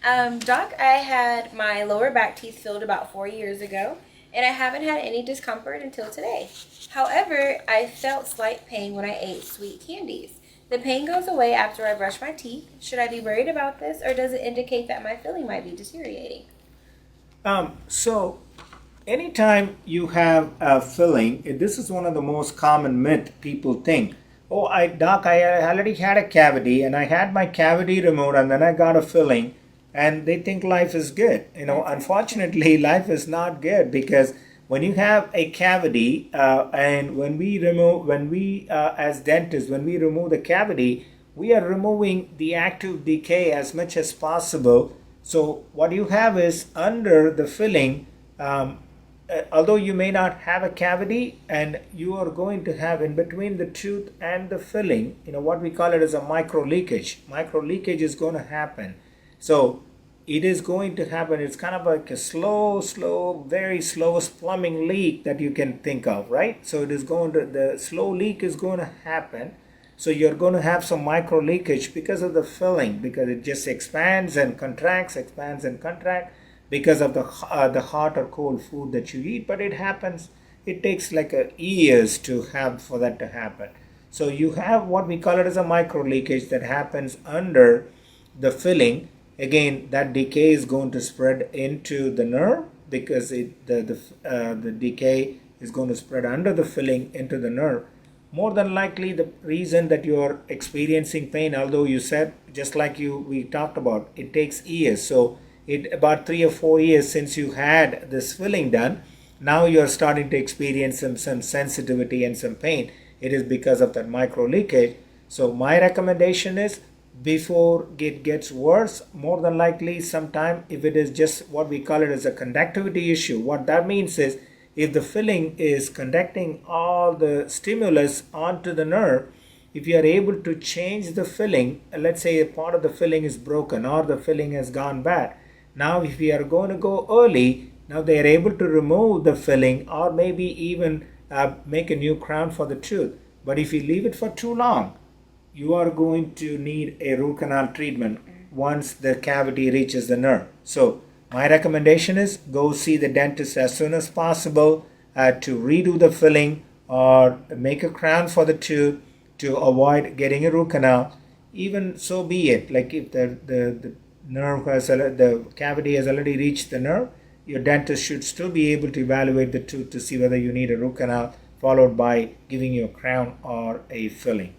Doc, I had my lower back teeth filled about 4 years ago, and I haven't had any discomfort until today. However, I felt slight pain when I ate sweet candies. The pain goes away after I brush my teeth. Should I be worried about this, or does it indicate that my filling might be deteriorating? So anytime you have a filling, this is one of the most common myth people think. Oh, doc, I already had a cavity and I had my cavity removed and then I got a filling, and they think life is good. Unfortunately, life is not good because when you have a cavity, and when we as dentists, when we remove the cavity, we are removing the active decay as much as possible. So what you have is under the filling, although you may not have a cavity, and you are going to have in between the tooth and the filling, what we call it as a micro leakage. Micro leakage is going to happen. So it is going to happen. It's kind of like a slow, very slowest plumbing leak that you can think of, right? So the slow leak is going to happen. So you're going to have some micro leakage because of the filling, because it just expands and contracts, because of the hot or cold food that you eat. But it happens. It takes like years to have for that to happen. So you have what we call it as a micro leakage that happens under the filling. Again, that decay is going to spread into the nerve because the decay is going to spread under the filling into the nerve. More than likely, the reason that you are experiencing pain, although you said, just like we talked about, it takes years. So it about 3 or 4 years since you had this filling done, now you are starting to experience some sensitivity and some pain. It is because of that micro leakage. So my recommendation is, before it gets worse, more than likely sometime, if it is just what we call it as a conductivity issue, what that means is, if the filling is conducting all the stimulus onto the nerve, if you are able to change the filling, let's say a part of the filling is broken or the filling has gone bad. Now if we are going to go early, now they are able to remove the filling or maybe even make a new crown for the tooth. But if you leave it for too long, you are going to need a root canal treatment once the cavity reaches the nerve. So my recommendation is, go see the dentist as soon as possible to redo the filling or make a crown for the tooth to avoid getting a root canal. Even so be it, like if the nerve the cavity has already reached the nerve, your dentist should still be able to evaluate the tooth to see whether you need a root canal, followed by giving you a crown or a filling.